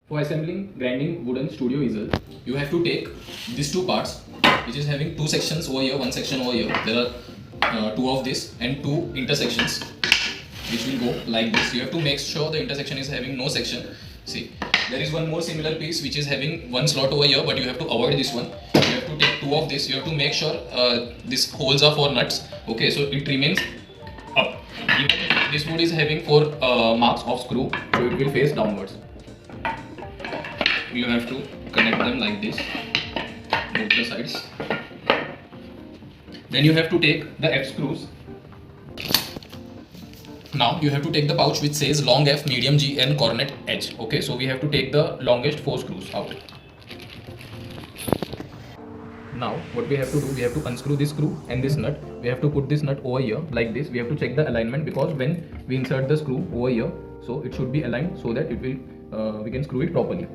For assembling Grandink wooden studio easel, you have to take these two parts, which is having two sections over here, one section over here. There are two of this and two intersections, which will go like this. You have to make sure the intersection is having no section. See, there is one more similar piece which is having one slot over here, but you have to avoid this one. You have to take two of this. You have to make sure these holes are for nuts. Okay, so it remains up. Even if this wood is having four marks of screw, so it will face downwards. You have to connect them like this, both the sides. Then you have to take the F screws. Now you have to take the pouch which says long F, medium G and cornet H. Okay, so we have to take the longest 4 screws out. Now what we have to do, we have to unscrew this screw and this nut. We have to put this nut over here like this. We have to check the alignment, because when we insert the screw over here, so it should be aligned so that it will we can screw it properly.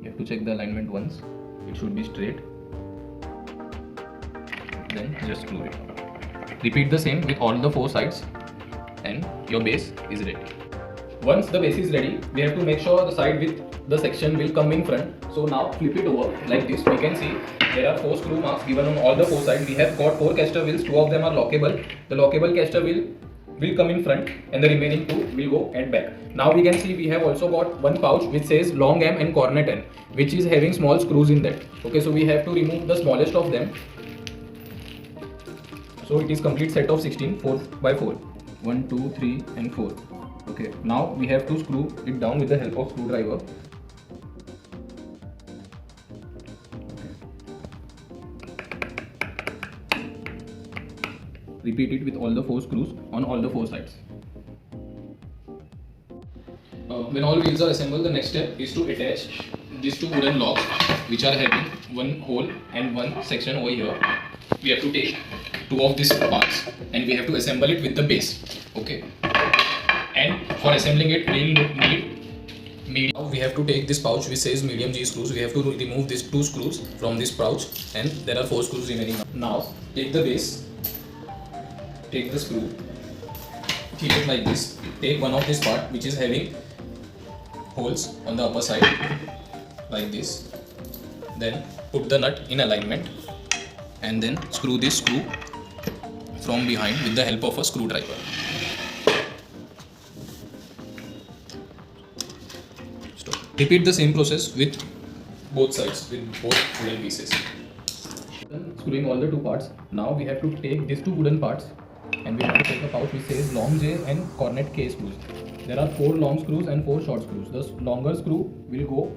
You have to check the alignment once. It should be straight. Then just screw it. Repeat the same with all the 4 sides and your base is ready. Once the base is ready, we have to make sure the side with the section will come in front. So now flip it over like this. We can see there are 4 screw marks given on all the 4 sides. We have got 4 caster wheels, 2 of them are lockable. The lockable caster wheel will come in front and the remaining 2 will go at back. Now we can see we have also got one pouch which says long M and cornet N, which is having small screws in that. Okay, so we have to remove the smallest of them. So it is complete set of 16, 4 by 4. 1, 2, 3 and 4. Okay, now we have to screw it down with the help of screwdriver. Repeat it with all the 4 screws on all the 4 sides. When all wheels are assembled, the next step is to attach these 2 wooden logs which are having one hole and one section over here. We have to take 2 of these parts and we have to assemble it with the base. Okay, and for assembling it we will need medium. Now we have to take this pouch which says medium G screws. We have to remove these 2 screws from this pouch and there are 4 screws remaining. Now take the base, take the screw, keep it like this. Take one of this part which is having holes on the upper side like this. Then put the nut in alignment and then screw this screw from behind with the help of a screwdriver. Stop. Repeat the same process with both sides, with both wooden pieces. Screwing all the 2 parts. Now we have to take these 2 wooden parts and we have to take a pouch which says long J and cornet K screws. There are 4 long screws and 4 short screws. The longer screw will go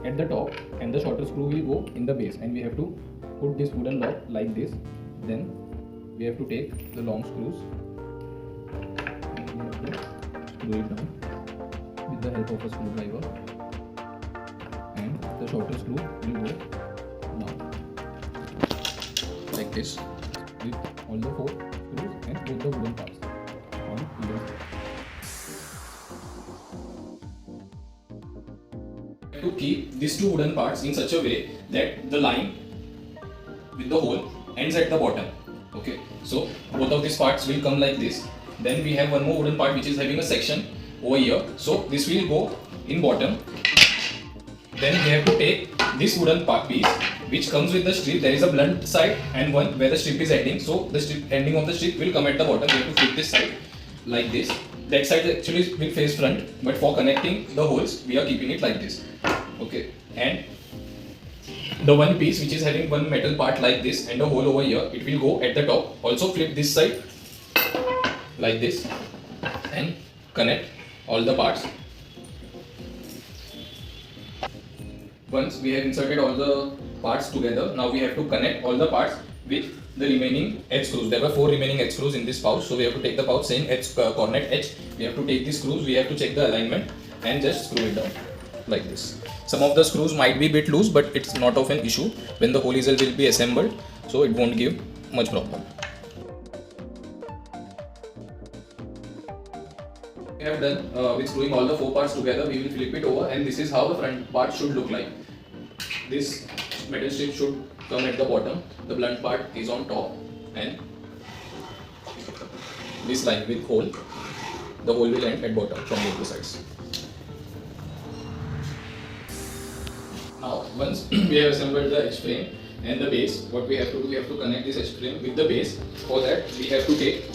at the top and the shorter screw will go in the base, and we have to put this wooden lock like this. Then we have to take the long screws and we have to screw it down with the help of a screwdriver, and the shorter screw will go down like this with all the 4 screws and both the wooden parts on either side. To keep these 2 wooden parts in such a way that the line with the hole ends at the bottom. Okay, so both of these parts will come like this. Then we have one more wooden part which is having a section over here, so this will go in bottom. Then we have to take this wooden part piece which comes with the strip. There is a blunt side and one where the strip is ending, so the strip ending of the strip will come at the bottom. We have to flip this side like this. That side actually will face front, but for connecting the holes we are keeping it like this. Okay, and the one piece which is having one metal part like this and a hole over here, it will go at the top. Also flip this side like this and connect all the parts. Once we have inserted all the parts together, now we have to connect all the parts with the remaining H screws. There were 4 remaining H screws in this pouch, so we have to take the pouch saying H cornet H. We have to take these screws, we have to check the alignment and just screw it down like this. Some of the screws might be a bit loose, but it's not of an issue when the whole easel will be assembled, so it won't give much problem. We have done with screwing all the 4 parts together. We will flip it over and this is how the front part should look like. This metal strip should come at the bottom, the blunt part is on top, and this line with hole, the hole will end at bottom from both the sides. Now, once we have assembled the edge frame and the base, what we have to do, we have to connect this edge frame with the base. For that, we have to take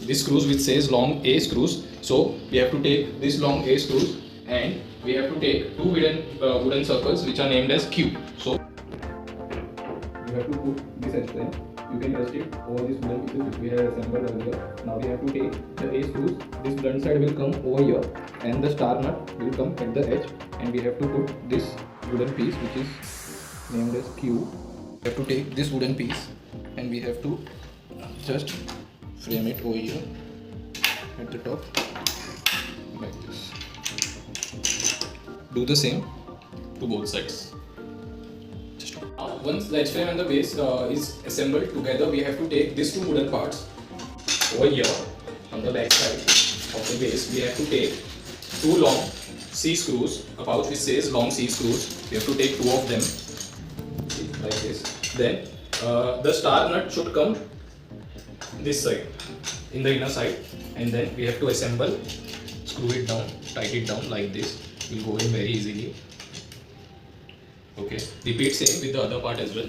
this screws which says long A screws. So we have to take this long A screws and we have to take two wooden circles which are named as Q. So you have to put this edge frame. You can rest it over this wooden pieces which we have assembled earlier. Now we have to take the A screws. This blunt side will come over here and the star nut will come at the edge, and we have to put this wooden piece which is named as Q. We have to take this wooden piece and we have to just frame it over here at the top like this. Do the same to both sides. Once the edge frame and the base is assembled together, we have to take these two wooden parts over here on the back side of the base. We have to take two long C screws, a pouch which says long C screws. We have to take two of them like this. Then the star nut should come this side, in the inner side, and then we have to assemble, screw it down, tight it down like this. It will go in very easily. Okay, repeat same with the other part as well.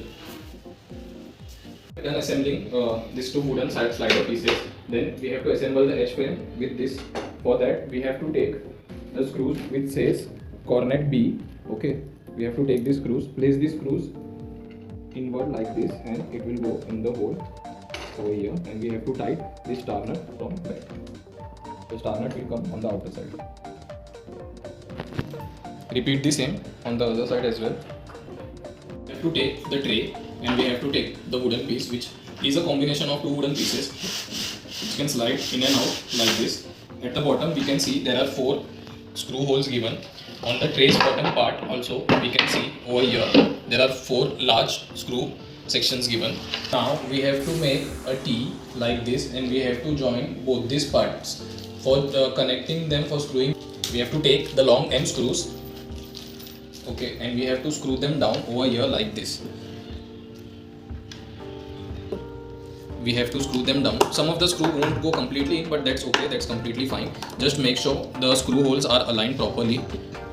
Done assembling these two wooden slider pieces, then we have to assemble the edge frame with this. For that, we have to take the screws which says cornet B. Okay, we have to take these screws, place these screws inward like this, and it will go in the hole over here, and we have to tighten this star nut from back. The star nut will come on the outer side. Repeat the same on the other side as well. We have to take the tray and we have to take the wooden piece, which is a combination of two wooden pieces which can slide in and out like this. At the bottom we can see there are 4 screw holes given. On the tray's bottom part also we can see over here there are 4 large screw sections given. Now we have to make a T like this and we have to join both these parts. For connecting them, for screwing, we have to take the long M screws. Okay, and we have to screw them down over here like this. We have to screw them down. Some of the screw won't go completely in, but that's okay, that's completely fine. Just make sure the screw holes are aligned properly.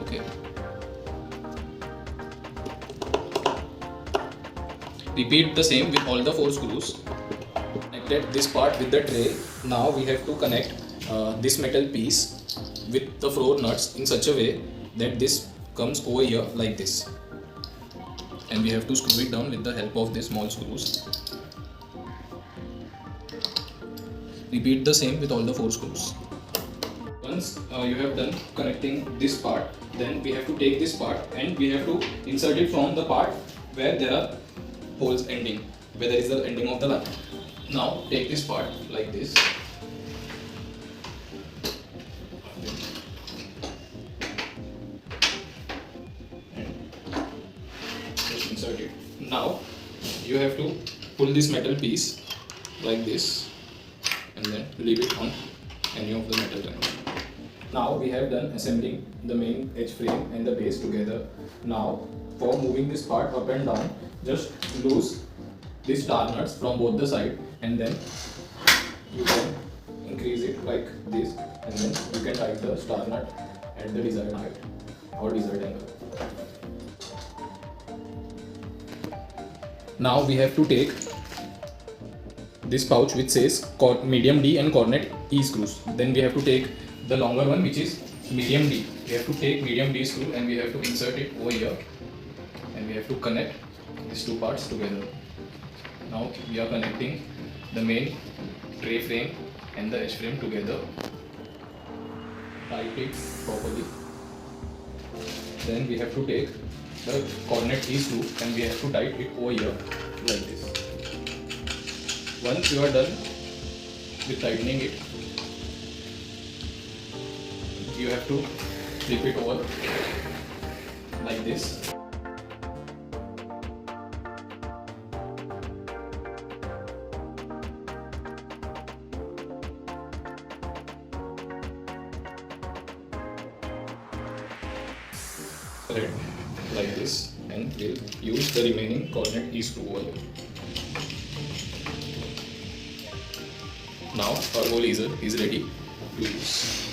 Okay. Repeat the same with all the 4 screws. Connected this part with the tray. Now we have to connect this metal piece with the 4 nuts in such a way that this comes over here like this, and we have to screw it down with the help of these small screws. Repeat the same with all the 4 screws. Once you have done connecting this part, then we have to take this part and we have to insert it from the part where there are holes ending, where there is the ending of the line. Now take this part like this. Insert it. Now you have to pull this metal piece like this and then leave it on any of the metal lines. Now we have done assembling the main edge frame and the base together. Now for moving this part up and down, just loose these star nuts from both the sides and then you can increase it like this, and then you can tighten the star nut at the desired height or desired angle. Now we have to take this pouch which says medium D and cornet E screws. Then we have to take the longer one which is medium D. We have to take medium D screw and we have to insert it over here, and we have to connect these 2 parts together. Now we are connecting the main tray frame and the edge frame together. Tight it properly. Then we have to take the cornet E screw and we have to tighten it over here like this. Once you are done with tightening it, you have to flip it over like this. Like this, and we'll use the remaining cornet E screw over here. Now our whole easel is ready to use.